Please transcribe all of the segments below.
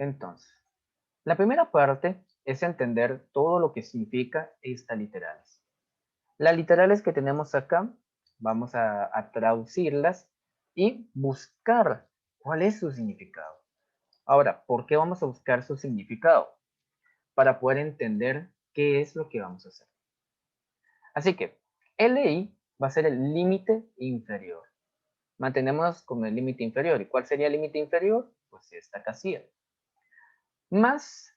Entonces, la primera parte es entender todo lo que significa estas literales. Las literales que tenemos acá, vamos a traducirlas y buscar cuál es su significado. Ahora, ¿por qué vamos a buscar su significado? Para poder entender qué es lo que vamos a hacer. Así que LI va a ser el límite inferior. Mantenemos como el límite inferior. ¿Y cuál sería el límite inferior? Pues esta casilla. Más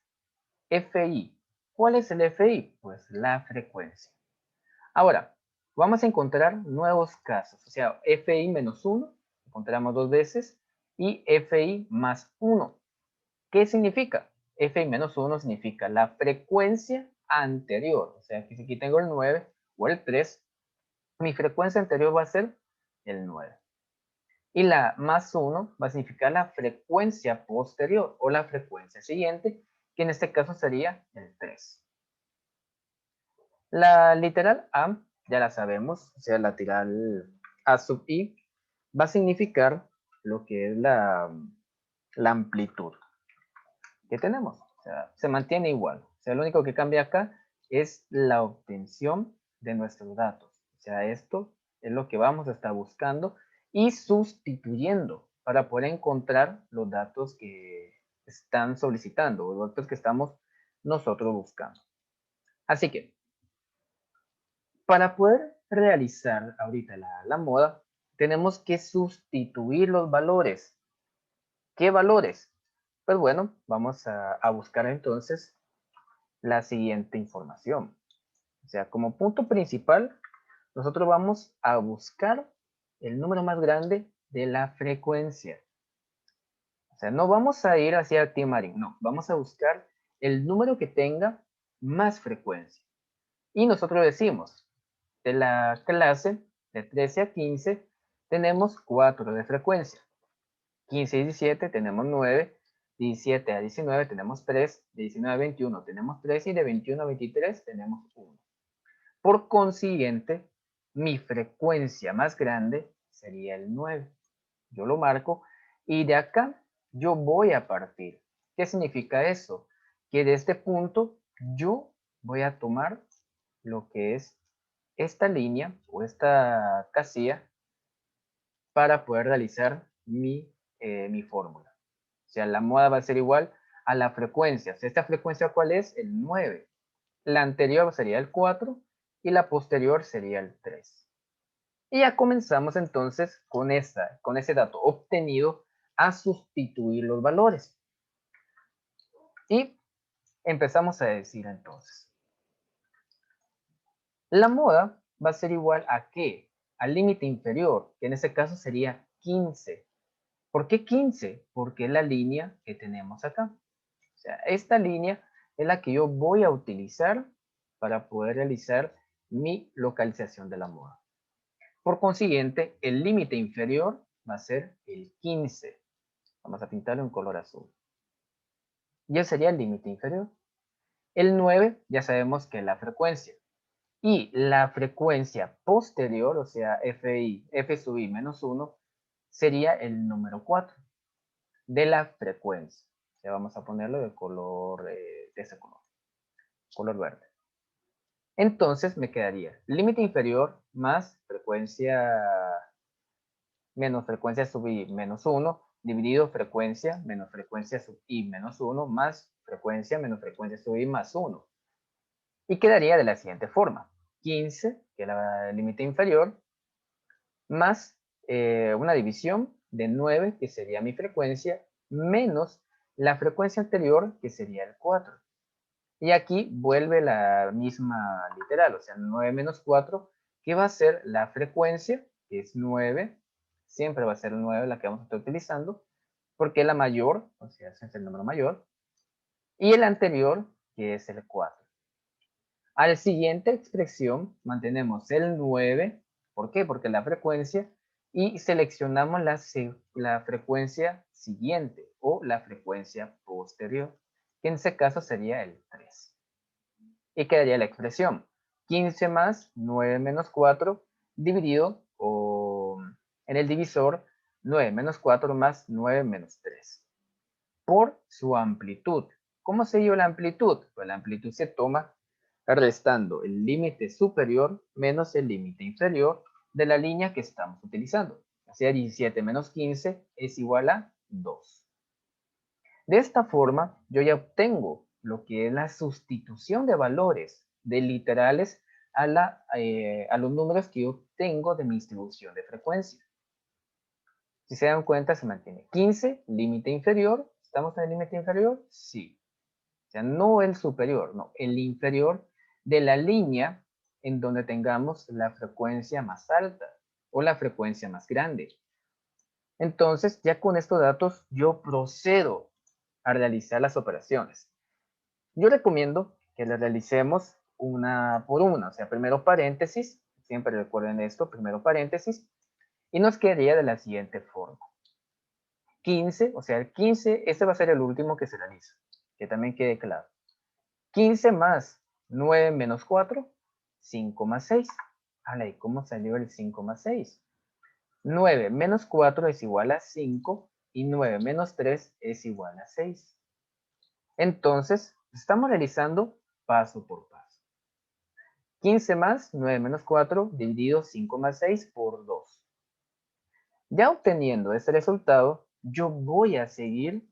FI. ¿Cuál es el FI? Pues la frecuencia. Ahora, vamos a encontrar nuevos casos. O sea, FI menos 1, encontramos dos veces, y FI más 1. ¿Qué significa? FI menos 1 significa la frecuencia anterior. O sea, que si aquí tengo el 9 o el 3, mi frecuencia anterior va a ser el 9. Y la más 1 va a significar la frecuencia posterior o la frecuencia siguiente, que en este caso sería el 3. La literal A, ya la sabemos, o sea, la literal A sub I, va a significar lo que es la amplitud que tenemos. O sea, se mantiene igual. O sea, lo único que cambia acá es la obtención de nuestros datos. O sea, esto es lo que vamos a estar buscando y sustituyendo para poder encontrar los datos que están solicitando, los datos que estamos nosotros buscando. Así que, para poder realizar ahorita la moda, tenemos que sustituir los valores. ¿Qué valores? Pues bueno, vamos a buscar entonces la siguiente información. O sea, como punto principal, nosotros vamos a buscar el número más grande de la frecuencia. O sea, no vamos a ir hacia el Timarín, no, vamos a buscar el número que tenga más frecuencia. Y nosotros decimos, de la clase de 13 a 15 tenemos 4 de frecuencia. 15 y 17 tenemos 9, 17 a 19 tenemos 3, de 19 a 21 tenemos 3 y de 21 a 23 tenemos 1. Por consiguiente, mi frecuencia más grande sería el 9. Yo lo marco y de acá yo voy a partir. ¿Qué significa eso? Que de este punto yo voy a tomar lo que es esta línea o esta casilla para poder realizar mi fórmula. O sea, la moda va a ser igual a la frecuencia. ¿Esta frecuencia cuál es? El 9. La anterior sería el 4 y la posterior sería el 3. Y ya comenzamos entonces con ese dato obtenido a sustituir los valores. Y empezamos a decir entonces, la moda va a ser igual a ¿qué? Al límite inferior, que en este caso sería 15. ¿Por qué 15? Porque es la línea que tenemos acá. O sea, esta línea es la que yo voy a utilizar para poder realizar mi localización de la moda. Por consiguiente, el límite inferior va a ser el 15. Vamos a pintarlo en color azul. Ya sería el límite inferior. El 9 ya sabemos que es la frecuencia. Y la frecuencia posterior, o sea, F sub i menos 1, sería el número 4 de la frecuencia. O sea, vamos a ponerlo de color, de ese color verde. Entonces me quedaría límite inferior más frecuencia menos frecuencia sub i menos 1 dividido frecuencia menos frecuencia sub i menos 1 más frecuencia menos frecuencia sub i más 1. Y quedaría de la siguiente forma. 15, que es el límite inferior, más una división de 9, que sería mi frecuencia, menos la frecuencia anterior, que sería el 4. Y aquí vuelve la misma literal, o sea, 9 menos 4, que va a ser la frecuencia, que es 9, siempre va a ser 9 la que vamos a estar utilizando, porque es la mayor, o sea, es el número mayor, y el anterior, que es el 4. A la siguiente expresión mantenemos el 9, ¿por qué? Porque la frecuencia, y seleccionamos la frecuencia siguiente o la frecuencia posterior, que en ese caso sería el 3. Y quedaría la expresión 15 más 9 menos 4 dividido o en el divisor 9 menos 4 más 9 menos 3. por su amplitud. ¿Cómo se dio la amplitud? Pues la amplitud se toma restando el límite superior menos el límite inferior de la línea que estamos utilizando. O sea, 17 menos 15 es igual a 2. De esta forma, yo ya obtengo lo que es la sustitución de valores de literales a los números que yo tengo de mi distribución de frecuencia. Si se dan cuenta, se mantiene 15, límite inferior. ¿Estamos en el límite inferior? Sí. O sea, no el superior, no, el inferior de la línea en donde tengamos la frecuencia más alta o la frecuencia más grande. Entonces, ya con estos datos, yo procedo a realizar las operaciones. Yo recomiendo que las realicemos una por una, o sea, primero paréntesis, siempre recuerden esto, primero paréntesis, y nos quedaría de la siguiente forma. 15, o sea, el 15, este va a ser el último que se realiza, que también quede claro. 15 más 9 menos 4, 5 más 6. ¿Y cómo salió el 5 más 6? 9 menos 4 es igual a 5 y 9 menos 3 es igual a 6. Entonces, estamos realizando paso por paso. 15 más 9 menos 4 dividido 5 más 6 por 2. Ya obteniendo este resultado, yo voy a seguir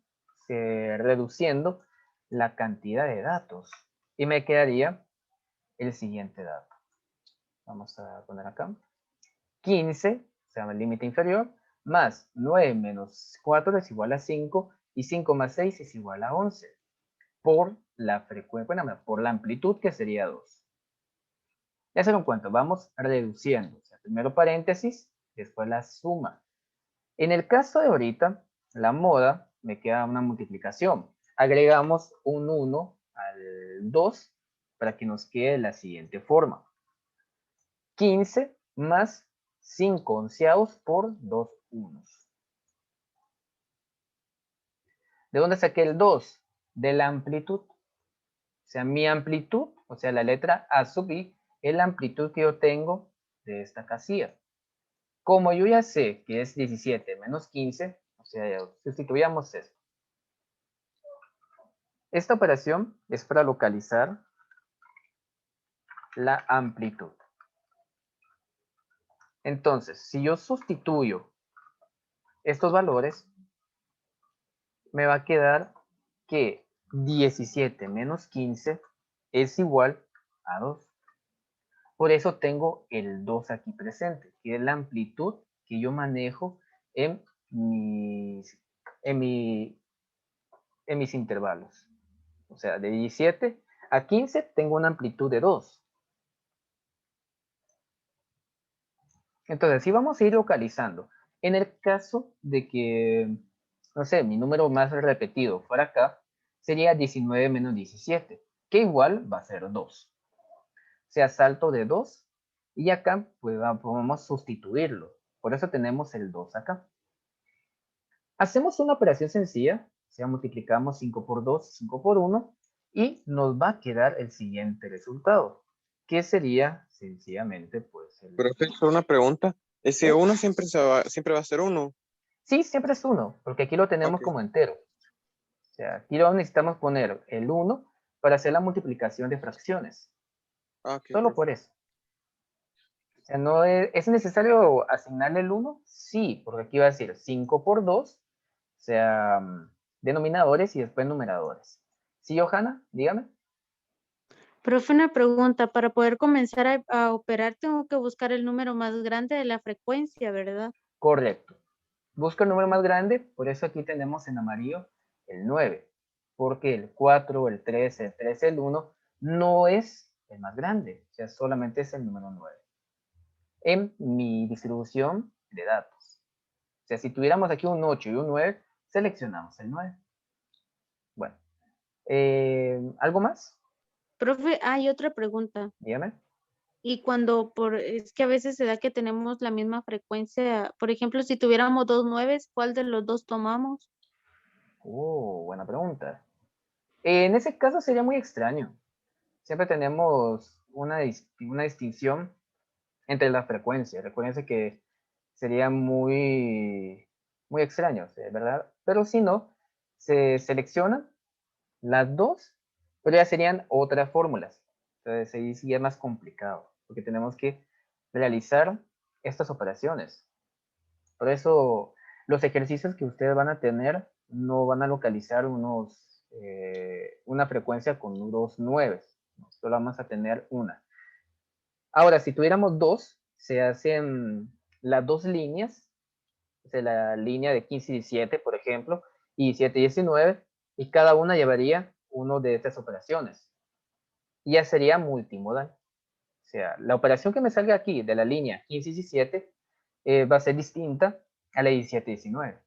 reduciendo la cantidad de datos y me quedaría el siguiente dato. Vamos a poner acá. 15, o sea, el límite inferior, más 9 menos 4 es igual a 5 y 5 más 6 es igual a 11 por la frecuencia, bueno, por la amplitud que sería 2. Ya se lo cuento, vamos reduciendo. O sea, primero paréntesis, después la suma. En el caso de ahorita, la moda, me queda una multiplicación. Agregamos un 1 al 2 para que nos quede de la siguiente forma. 15 más 5 onceavos por 2 unos. ¿De dónde saqué el 2? De la amplitud. O sea, mi amplitud, o sea, la letra A sub I, es la amplitud que yo tengo de esta casilla. Como yo ya sé que es 17 menos 15, o sea, sustituyamos esto. Esta operación es para localizar la amplitud. Entonces, si yo sustituyo estos valores, me va a quedar que 17 menos 15 es igual a 2. Por eso tengo el 2 aquí presente, que es la amplitud que yo manejo en mis, en en mis intervalos. O sea, de 17 a 15 tengo una amplitud de 2. Entonces, si vamos a ir localizando, en el caso de que, no sé, mi número más repetido fuera acá, sería 19 menos 17, que igual va a ser 2. O sea, salto de 2 y acá pues podemos sustituirlo. Por eso tenemos el 2 acá. Hacemos una operación sencilla, o sea, multiplicamos 5 por 2, 5 por 1 y nos va a quedar el siguiente resultado, que sería sencillamente pues el... Profe, solo una pregunta. Ese ¿Sí? uno siempre va a ser uno. Sí, siempre es 1, porque aquí lo tenemos Ok. como entero. O sea, aquí lo necesitamos poner el 1 para hacer la multiplicación de fracciones. Ok, Solo por profe. eso. O sea, no es necesario asignarle el 1, sí, porque aquí va a decir 5 por 2, o sea, denominadores y después numeradores. ¿Sí, Johanna? Dígame. Profe, una pregunta. Para poder comenzar a operar, tengo que buscar el número más grande de la frecuencia, ¿verdad? Correcto. Busca el número más grande, por eso aquí tenemos en amarillo el 9, porque el 4, el 3, el 3, el 1 no es el más grande, o sea, solamente es el número 9. En mi distribución de datos. O sea, si tuviéramos aquí un 8 y un 9, seleccionamos el 9. Bueno, ¿algo más? Profe, hay otra pregunta. Dígame. Y cuando es que a veces se da que tenemos la misma frecuencia, por ejemplo, si tuviéramos dos nueves, ¿cuál de los dos tomamos? Buena pregunta. En ese caso sería muy extraño. Siempre tenemos una distinción entre las frecuencias. Recuérdense que sería muy extraño, ¿verdad? Pero si no, se seleccionan las dos, pero ya serían otras fórmulas. Entonces ahí sí es más complicado, porque tenemos que realizar estas operaciones. Por eso los ejercicios que ustedes van a tener no van a localizar una frecuencia con dos nueves, solo vamos a tener una. Ahora, si tuviéramos dos, se hacen las dos líneas, o sea, la línea de 15 y 17, por ejemplo, y 17 y 19, y cada una llevaría uno de estas operaciones. Y ya sería multimodal. O sea, la operación que me salga aquí de la línea 15 y 17 va a ser distinta a la 17 y 19.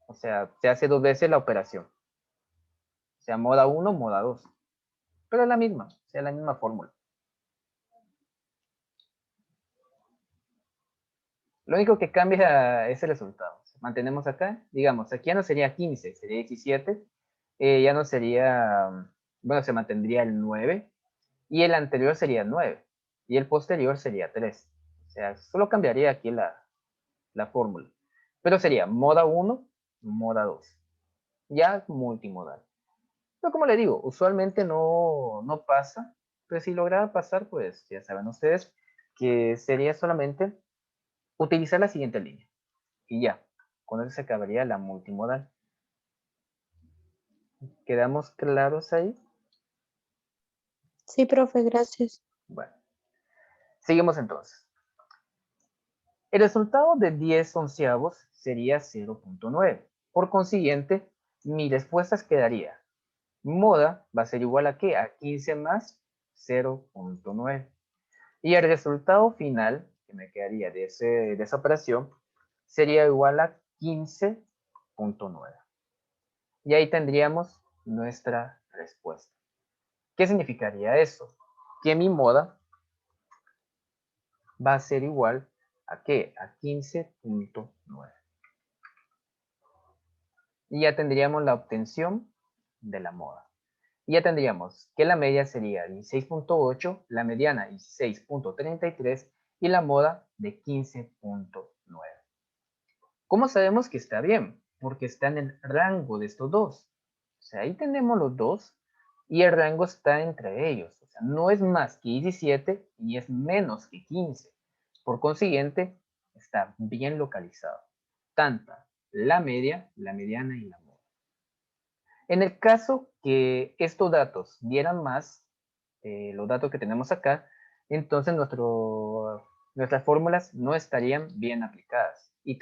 O sea, se hace dos veces la operación. O sea, moda 1, moda 2. Pero es la misma, o sea, la misma fórmula. Lo único que cambia es el resultado. Mantenemos acá, digamos, aquí ya no sería 15, sería 17. Ya no sería, bueno, se mantendría el 9. Y el anterior sería 9. Y el posterior sería 3. O sea, solo cambiaría aquí la fórmula. Pero sería moda 1, moda 2. Ya multimodal. Pero como le digo, usualmente no pasa. Pero si lograra pasar, pues ya saben ustedes que sería solamente utilizar la siguiente línea. Y ya, con eso se acabaría la multimodal. ¿Quedamos claros ahí? Sí, profe, gracias. Bueno, seguimos entonces. El resultado de 10 onceavos sería 0.9. Por consiguiente, mi respuesta quedaría, moda va a ser igual a ¿qué? A 15 más 0.9. Y el resultado final, que me quedaría de esa operación, sería igual a 15.9. Y ahí tendríamos nuestra respuesta. ¿Qué significaría eso? Que mi moda va a ser igual a ¿qué? A 15.9. Y ya tendríamos la obtención de la moda. Y ya tendríamos que la media sería 16.8, la mediana 16.33 y la moda de 15.9. ¿Cómo sabemos que está bien? Porque está en el rango de estos dos. O sea, ahí tenemos los dos y el rango está entre ellos. O sea, no es más que 17 y es menos que 15. Por consiguiente, está bien localizado. Tanto la media, la mediana y la moda. En el caso que estos datos dieran más, los datos que tenemos acá, entonces nuestras fórmulas no estarían bien aplicadas y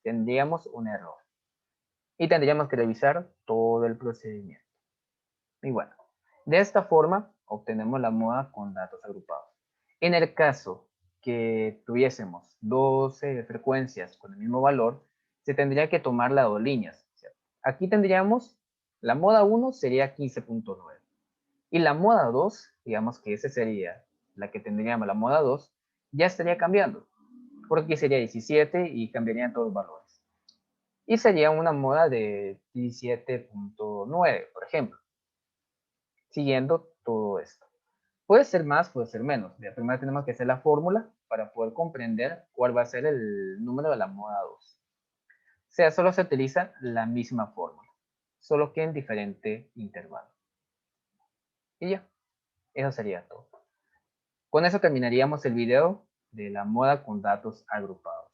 tendríamos un error. Y tendríamos que revisar todo el procedimiento. Y bueno, de esta forma obtenemos la moda con datos agrupados. En el caso que tuviésemos 12 frecuencias con el mismo valor, se tendría que tomar las dos líneas. ¿Cierto? Aquí tendríamos la moda 1 sería 15.9 y la moda 2, digamos que esa sería la que tendríamos la moda 2, ya estaría cambiando, porque aquí sería 17 y cambiarían todos los valores. Y sería una moda de 17.9, por ejemplo, siguiendo todo esto. Puede ser más, puede ser menos. Primero tenemos que hacer la fórmula para poder comprender cuál va a ser el número de la moda 2. O sea, solo se utiliza la misma fórmula, solo que en diferente intervalo. Y ya, eso sería todo. Con eso terminaríamos el video de la moda con datos agrupados.